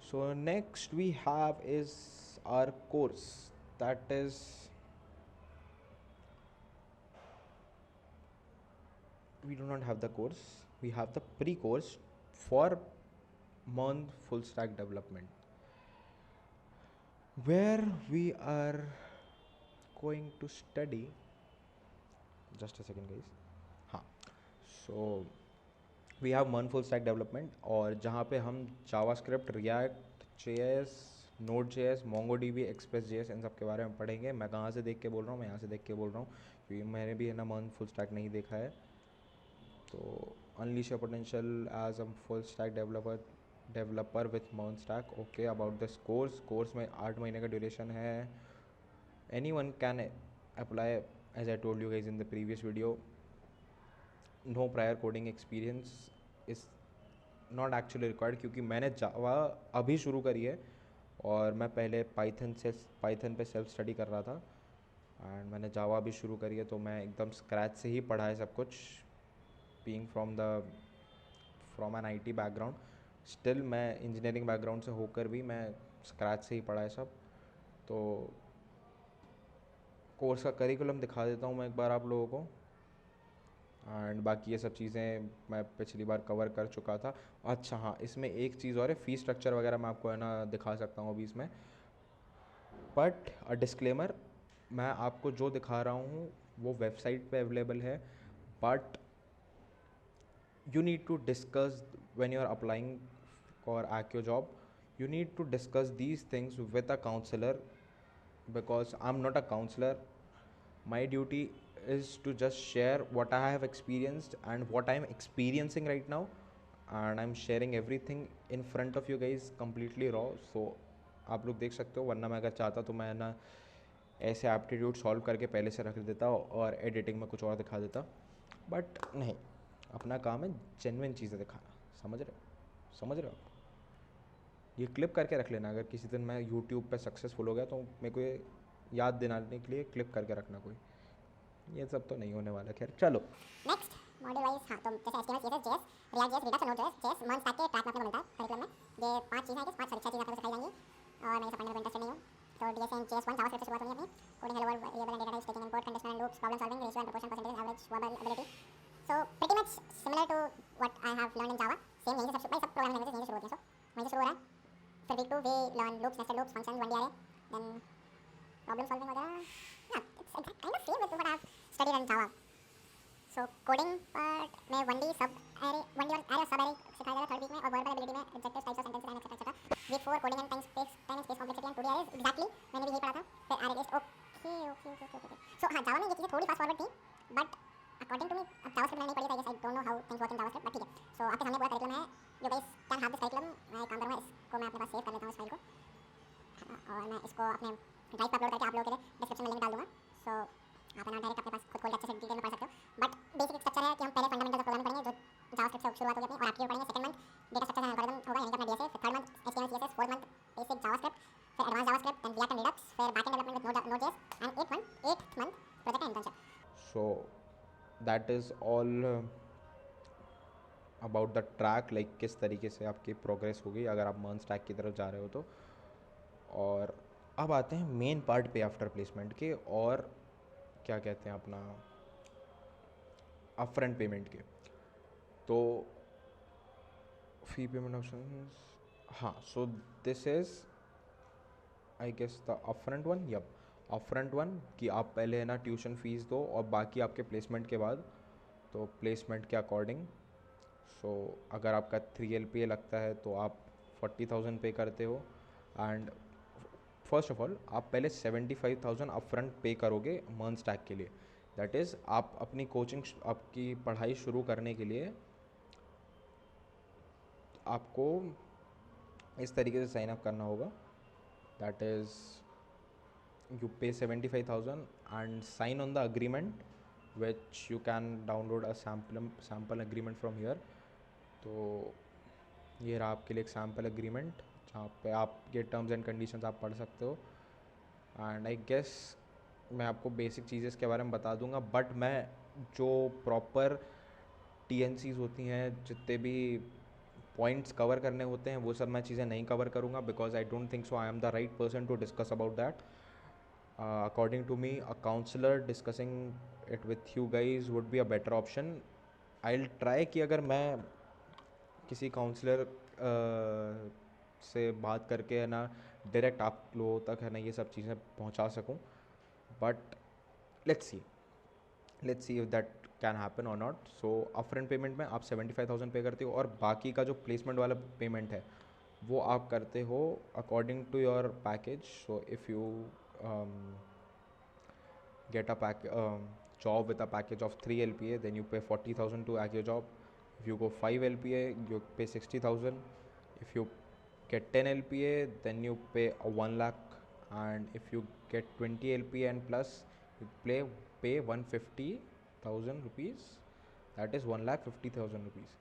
So next we have is our course, that is, we do not have the course, we have the pre-course for month full stack development, where we are going to study, just a second guys, हाँ, so we have मन full stack development, और जहाँ पे हम JavaScript, React JS, Node JS, Mongo DB, Express JS, इन सब के बारे में पढ़ेंगे. मैं कहाँ से देख के बोल रहा हूँ, मैं यहाँ से देख के बोल रहा हूँ क्योंकि मैंने भी है ना मन फुल स्टैक नहीं देखा है. तो unleash your potential as a full stack developer with मन stack. Okay, about this course में 8 महीने का ड्यूरेशन है. Any one can apply, as I told you guys in the previous video. No prior coding experience is not actually required, क्योंकि मैंने जावा अभी शुरू करी है और मैं पहले पाइथन पे सेल्फ स्टडी कर रहा था. एंड मैंने जावा अभी शुरू करी है, तो मैं एकदम स्क्रैच से ही पढ़ा है सब कुछ. Being from an IT background, still मैं इंजीनियरिंग बैकग्राउंड से होकर भी मैं स्क्रैच से ही पढ़ा है सब. तो कोर्स का करिकुलम दिखा देता हूँ मैं एक बार आप लोगों को. एंड बाकी ये सब चीज़ें मैं पिछली बार कवर कर चुका था. अच्छा हाँ, इसमें एक चीज़ और है, फ़ीस स्ट्रक्चर वगैरह मैं आपको है ना दिखा सकता हूँ अभी इसमें. बट अ डिस्क्लेमर, मैं आपको जो दिखा रहा हूँ वो वेबसाइट पे अवेलेबल है. But you need to discuss when you are applying for ACCO job, you need to discuss these things with a counselor, because I'm not a counselor. My duty is to just share what I have experienced and what I'm experiencing right now, and I'm sharing everything in front of you guys completely raw. So आप लोग देख सकते हो, वरना मैं अगर चाहता तो मैं ना ऐसे एप्टीट्यूड सॉल्व करके पहले से रख देता और एडिटिंग में कुछ और दिखा देता. बट नहीं, अपना काम है जेन्युइन चीज़ें दिखाना. समझ रहे हो आप? ये क्लिप करके रख लेना, अगर किसी दिन मैं यूट्यूब पे सक्सेसफुल हो गया तो मेरे को ये याद दिलाने के लिए क्लिप करके रखना कोई. ये सब तो नहीं होने वाला. खैर चलो नेक्स्ट मॉड्यूल वाइज. हाँ, तो जैसे HTML, CSS, JS, react JS, Redux और नोड जेएस मन स्टैक के ट्रैक में अपने को मिलता है करिकुलम में. ये 5 चीज़ है, 5 6 चीज़ आपको सिखाई जाएंगी और मैं सब पढ़ने में इंटरेस्टेड नहीं हूँ. तो डीएसए जेएस 1 जावास्क्रिप्ट से शुरुआत होगी अपनी. Coding, hello world, variable and data types, taking import, conditional and loops, problem solving, ratio and proportion, percentage, average, verbal ability. So pretty much similar to what I have learn in Java. Same यहीं से सब programming languages यहीं से शुरू होती हैं. सो वहीं से शुरू हो रहा है. फिर week 2 we learn loops, nested loops, functions, 1D array, then problem solving वगैरह. या it's kind of same with what I have studied in Java. So coding part में 1D सब एरे, 1D और एरे सब एरे सिखाया जाएगा third week में, और वर्बल एबिलिटी में adjectives, types of sentences and etcetera. Week 4 coding and time space complexity and 2D arrays. Exactly मैंने भी यही पढ़ा था. फिर एरे लिस्ट. ओके. सो हाँ, जावा में ये चीज़ें थोड़ी फास्ट फॉरवर्ड थी, बट अकॉर्डिंग टू मी, अब जावास्क्रिप्ट मैंने नहीं पढ़ी, आई don't know how things work in JavaScript, but ठीक है. सो आपके सामने पूरा करिकुलम है. You guys can have this curriculum. मैं एक काम करूँगा, इसको मैं अपने पास सेव कर लेता हूँ इस फाइल को, और मैं इसको अपने ड्राइव पर अपलोड करके आप लोगों के लिए डिस्क्रिप्शन में लिंक डाल दूँगा. सो आप ना डायरेक्ट अपने पास खुद खोल के अच्छे से डिटेल में पढ़ सकते हो. बट बेसिक स्ट्रक्चर है कि हम पहले फंडामेंटल ऑफ प्रोग्रामिंग पढ़ेंगे, जो जावास्क्रिप्ट से शुरुआत होगी अपनी, और आपकी पढ़ेंगे. Second month data structure and algorithm होगा, यानी कि अपना डीएसए. फिर third month HTML, CSS. Fourth month basic JavaScript. फिर advance JavaScript, then React and Redux. फिर backend development with Node JS. And eighth month project and internship. So that is all about the track, like किस तरीके से आपकी progress होगी अगर आप MERN stack की तरफ जा रहे हो तो. और अब आते हैं मेन पार्ट पे आफ्टर प्लेसमेंट के, और क्या कहते हैं अपना अपफ्रंट पेमेंट के. तो फी पेमेंट ऑप्शन, हाँ. So this is I guess the upfront one. Yup, upfront one, कि आप पहले है ना ट्यूशन फीस दो और बाकी आपके प्लेसमेंट के बाद. तो प्लेसमेंट के अकॉर्डिंग, सो अगर आपका 3 LPA लगता है तो आप 40,000 पे करते हो. एंड फर्स्ट ऑफ ऑल आप पहले 75,000 अपफ्रंट पे करोगे मर्न स्टैक के लिए. दैट इज़ आप अपनी कोचिंग, आपकी पढ़ाई शुरू करने के लिए आपको इस तरीके से साइन अप करना होगा. That is you pay 75,000 and sign on the agreement, which you can download a sample agreement from here. तो ये रहा आपके लिए एक सैम्पल एग्रीमेंट, जहाँ पे आप ये टर्म्स एंड कंडीशंस आप पढ़ सकते हो. एंड आई गेस मैं आपको बेसिक चीज़ें इसके बारे में बता दूंगा, बट मैं जो प्रॉपर TNCs होती हैं, जितने भी पॉइंट्स कवर करने होते हैं वो सब मैं चीज़ें नहीं कवर करूँगा, because I don't think so I am the right person to discuss about that. According to me, a counselor discussing it with you guys would be a better option. I'll try कि अगर मैं किसी counsellor से बात करके है ना direct आप लोगों तक है ना ये सब चीज़ें पहुंचा सकूं, but let's see if that can happen और नॉट. सो अपफ्रंट पेमेंट में आप 75,000 पे करते हो और बाकी का जो प्लेसमेंट वाला पेमेंट है वो आप करते हो according to your package. So if you get a job with a package of 3 LPA, then you pay 40,000 to hack your job. If you go 5 LPA, you pay 60,000. If you get 10 LPA, then you pay a 1 lakh. And if you get 20 LPA and plus, you pay 150,000 rupees. That is 1,50,000 rupees.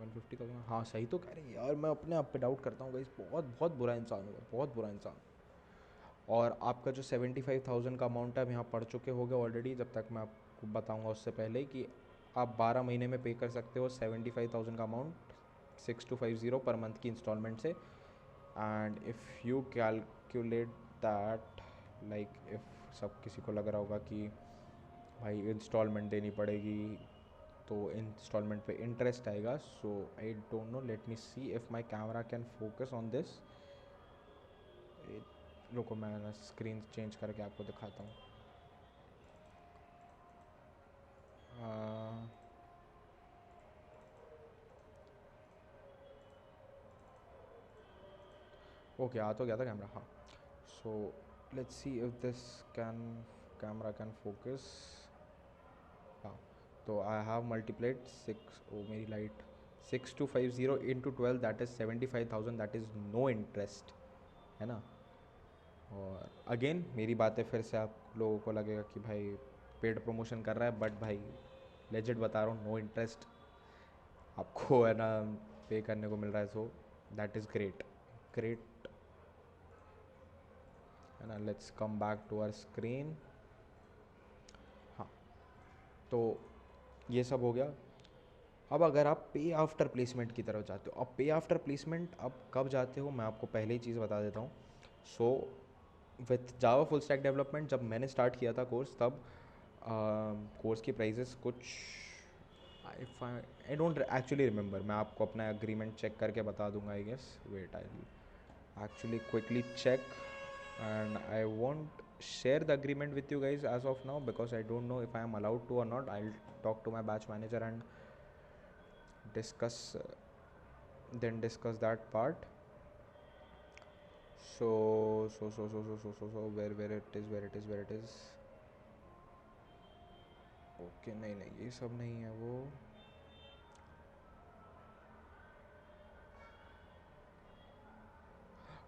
150,000. हाँ सही तो कह रही है यार, मैं अपने आप पे डाउट करता हूँ गाइस. बहुत बहुत बुरा इंसान हूँ, बहुत बुरा इंसान. और आपका जो 75,000 का अमाउंट है आप यहाँ पढ़ चुके होगे ऑलरेडी, जब तक मैं आपको बताऊँगा उससे पहले कि आप 12 महीने में पे कर सकते हो 75,000 का अमाउंट 6250 पर मंथ की इंस्टॉलमेंट से. And if you calculate that, like if सब किसी को लग रहा होगा कि भाई इंस्टॉलमेंट देनी पड़ेगी तो इंस्टॉलमेंट पे इंटरेस्ट आएगा. So I don't know, let me see if my camera can focus on this. रुको मैं ना स्क्रीन चेंज करके आपको दिखाता हूँ. ओके आ तो गया था कैमरा. हाँ. So let's see if this camera can focus. हाँ. तो आई हैव मल्टीप्लाइड 6, ओ मेरी लाइट, 6250 into 12 that is 75,000. That is no interest, है ना. और अगेन मेरी बातें फिर से आप लोगों को लगेगा कि भाई पेड प्रमोशन कर रहा है, बट भाई लेजिट बता रहा हूँ, नो इंटरेस्ट आपको है ना पे करने को मिल रहा है. So that is great great, है ना. Let's come back to our screen. हाँ, तो ये सब हो गया. अब अगर आप पे आफ्टर प्लेसमेंट की तरफ जाते हो, अब पे आफ्टर प्लेसमेंट अब कब जाते हो मैं आपको पहले ही चीज़ बता देता हूँ. So with Java full stack development जब मैंने स्टार्ट किया था कोर्स, तब कोर्स की प्राइजेस कुछ आई डोंट एक्चुअली रिमेंबर. मैं आपको अपना एग्रीमेंट चेक करके बता दूंगा I guess. Wait, I actually quickly check and I won't share the agreement with you guys as of now because I don't know if I am allowed to or not. I'll talk to my batch manager and discuss that part. So where it is. Okay, नहीं ये सब नहीं है वो.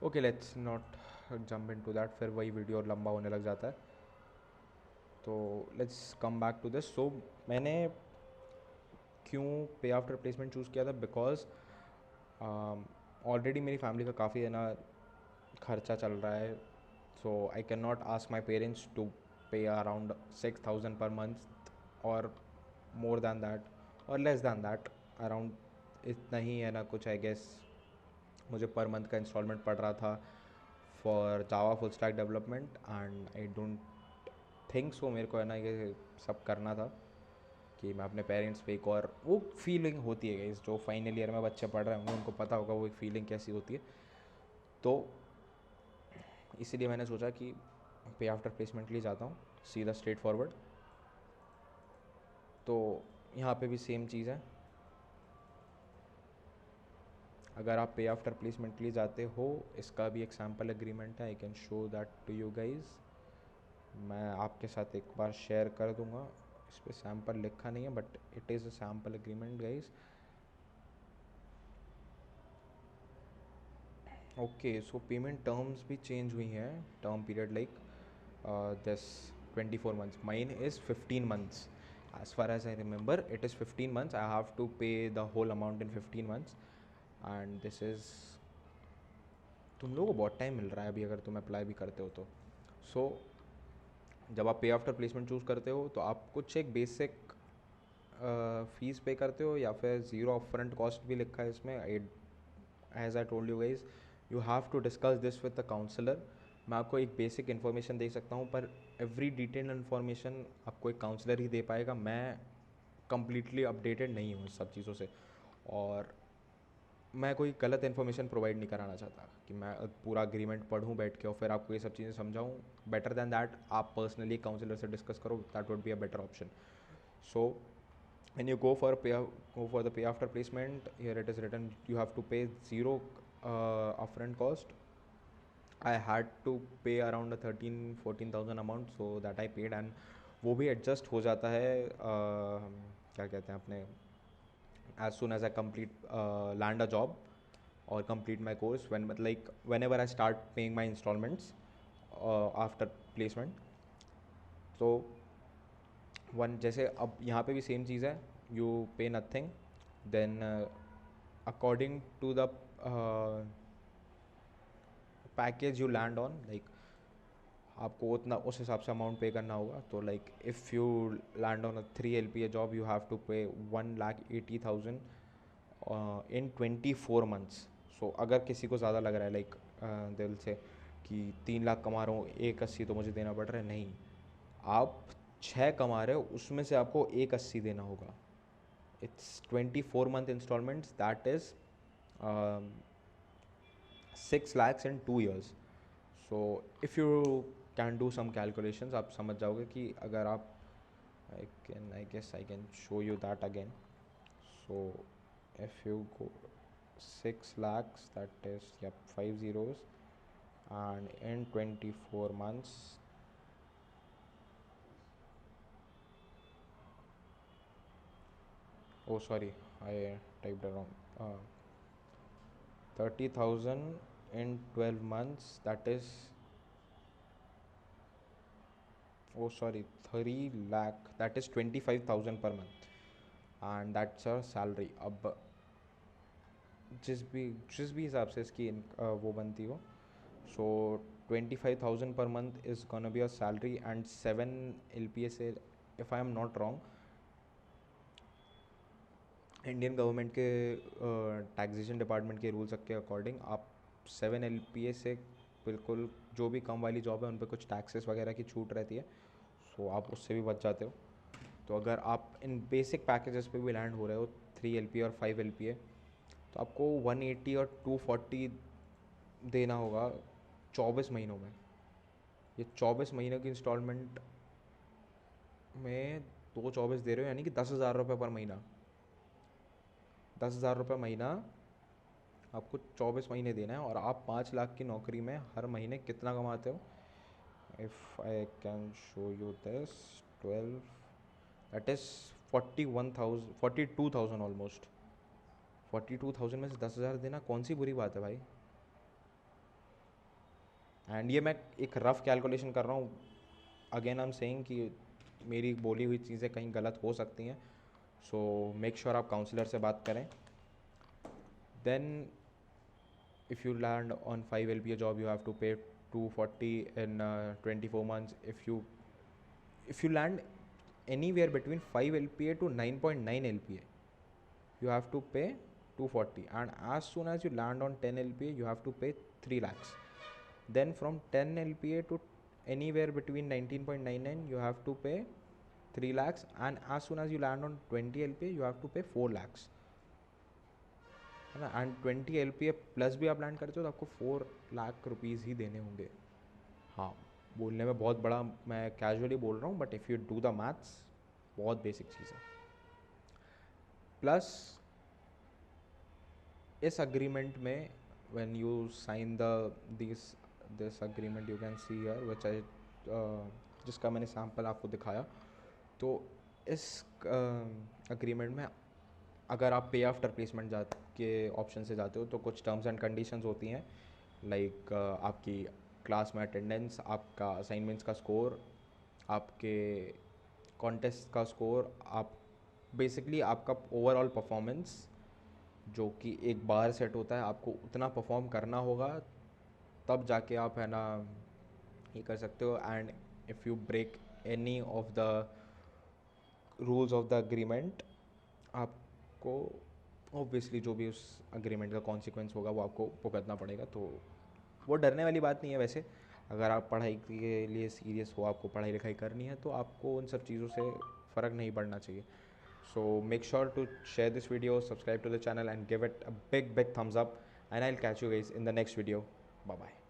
Okay let's not jump into that, फिर वही video और लंबा होने लग जाता है. तो let's come back to this. So मैंने क्यों पे आफ्टर प्लेसमेंट चूज़ किया था, बिकॉज ऑलरेडी मेरी फैमिली का काफ़ी है ना खर्चा चल रहा है. So I can not ask my parents to pay around 6,000 per month और मोर दैन दैट और लेस दैन दैट. अराउंड इतना ही है ना कुछ आई गेस मुझे पर मंथ का इंस्टॉलमेंट पड़ रहा था for Java full stack development. And I don't think सो मेरे को है ना ये सब करना था कि मैं अपने पेरेंट्स पे एक और वो फीलिंग होती है गाइस, जो फाइनल ईयर में बच्चे पढ़ रहे होंगे उनको पता होगा वो एक फीलिंग कैसी होती है. तो इसीलिए मैंने सोचा कि पे आफ्टर प्लेसमेंट के लिए जाता हूँ सीधा स्ट्रेट फॉरवर्ड. तो यहाँ पे भी सेम चीज़ है. अगर आप पे आफ्टर प्लेसमेंट के लिए जाते हो, इसका भी एक सैम्पल एग्रीमेंट है. I can show that to you guys. मैं आपके साथ एक बार शेयर कर दूंगा. इस पर सैम्पल लिखा नहीं है but it is a sample agreement guys. Okay, so payment terms भी चेंज हुई हैं. Term period like this 24 months. Mine is 15 months. As far as I remember, it is 15 months. I have to pay the whole amount in 15 months. And this is, तुम लोगों को बहुत time मिल रहा है अभी अगर तुम अप्लाई भी करते हो तो. सो जब आप पे आफ्टर प्लेसमेंट चूज़ करते हो तो आप कुछ एक बेसिक फीस पे करते हो या फिर ज़ीरो अपफ्रंट कॉस्ट भी लिखा है इसमें। As I told you guys, you have to discuss this with the counsellor. मैं आपको एक बेसिक इन्फॉर्मेशन दे सकता हूँ, पर एवरी डिटेल इन्फॉर्मेशन आपको एक काउंसलर ही दे पाएगा। मैं कम्प्लीटली अपडेटेड नहीं हूँ इस सब चीज़ों से, और मैं कोई गलत इन्फॉर्मेशन प्रोवाइड नहीं कराना चाहता कि मैं पूरा एग्रीमेंट पढ़ूँ बैठ के और फिर आपको ये सब चीज़ें समझाऊँ। बेटर दैन दैट आप पर्सनली काउंसलर से डिस्कस करो, that would be a better option. So when you go for the pay after placement, here it is written you have to pay zero upfront cost. I had to pay around a 13-14,000 amount, so that I paid, and वो भी adjust हो जाता है क्या कहते हैं अपने, as soon as I complete land a job or complete my course, whenever I start paying my installments after placement. तो वन जैसे अब यहाँ पे भी सेम चीज़ है, you pay nothing, then according to the package you land on, like आपको उतना उस हिसाब से अमाउंट पे करना होगा। तो like if you land on a 3 LPA job, you have to pay 1,80,000 in 24 months. सो अगर किसी को ज़्यादा लग रहा है लाइक दिल से कि 3 लाख कमा रहा हूँ, 1,80 तो मुझे देना पड़ रहा है, नहीं, आप 6 कमा रहे हो, उसमें से आपको 1,80 देना होगा। It's 24 month instalments, that is 6 lakhs in 2 years. So if you can do some calculations, आप समझ जाओगे कि अगर आप I guess I can show you that again. So if you go 6 lakhs, that is, yep, 5 zeros, and in 24 months, oh sorry, I typed it wrong. 30,000 in 12 months, that is, oh sorry, 3 lakh, that is 25,000 per month, and that's a salary. अब जिस भी हिसाब से इसकी वो बनती हो, सो 25,000 per month is gonna be a salary, and 7 LPA से, if I am not wrong, Indian government के टैक्सेशन डिपार्टमेंट के रूल्स के अकॉर्डिंग आप 7 LPA से बिल्कुल जो भी कम वाली जॉब है उन पर कुछ टैक्सेस वगैरह की छूट रहती है, सो आप उससे भी बच जाते हो। तो अगर आप इन बेसिक पैकेजेस पे भी लैंड हो रहे हो 3 LPA और 5 LPA, तो आपको 180 और 240 देना होगा 24 महीनों में। ये 24 महीनों की इंस्टॉलमेंट में 2 24 दे रहे हो, यानी कि 10,000 रुपये पर महीना। 10,000 रुपये महीना आपको 24 महीने देना है, और आप 5 लाख की नौकरी में हर महीने कितना कमाते हो? If I can show you this, 12, that is 42,000 almost. 42,000 में से 10,000 देना कौन सी बुरी बात है भाई? एंड ये मैं एक रफ़ कैलकुलेशन कर रहा हूँ, अगेन आई एम सेइंग कि मेरी बोली हुई चीज़ें कहीं गलत हो सकती हैं, सो मेक श्योर आप काउंसलर से बात करें। Then if you land on 5 LPA job, you have to pay 240 in 24 months. If you land anywhere between 5 LPA to 9.9 LPA, you have to pay 240, and as soon as you land on 10 LPA, you have to pay 3 lakhs. Then from 10 LPA to anywhere between 19.99, you have to pay 3 lakhs, and as soon as you land on 20 LPA, you have to pay 4 lakhs, है ना। And 20 LPA plus भी आप land करते हो तो आपको 4 lakh rupees ही देने होंगे। हाँ, बोलने में बहुत बड़ा, मैं कैजुअली बोल रहा हूँ, but if you do the maths, बहुत बेसिक चीज़ है। प्लस इस अग्रीमेंट में when you sign this agreement, you can see here which I, जिसका मैंने सैम्पल आपको दिखाया, तो इस अग्रीमेंट में अगर आप पे आफ्टर प्लेसमेंट के ऑप्शन से जाते हो तो कुछ टर्म्स एंड कंडीशंस होती हैं, लाइक आपकी क्लास में अटेंडेंस, आपका असाइनमेंट्स का स्कोर, आपके कॉन्टेस्ट का स्कोर, आप बेसिकली आपका ओवरऑल परफॉर्मेंस जो कि एक बार सेट होता है, आपको उतना परफॉर्म करना होगा, तब जाके आप, है ना, ये कर सकते हो। And if you break any of the rules of the agreement, आपको ऑब्वियसली जो भी उस अग्रीमेंट का कॉन्सिक्वेंस होगा वो आपको भुगतना पड़ेगा। तो वो डरने वाली बात नहीं है वैसे। अगर आप पढ़ाई के लिए सीरियस हो, आपको पढ़ाई लिखाई करनी है, तो आपको उन सब चीज़ों से फ़र्क नहीं पड़ना चाहिए। So make sure to share this video, subscribe to the channel and give it a big thumbs up, and I'll catch you guys in the next video. Bye bye.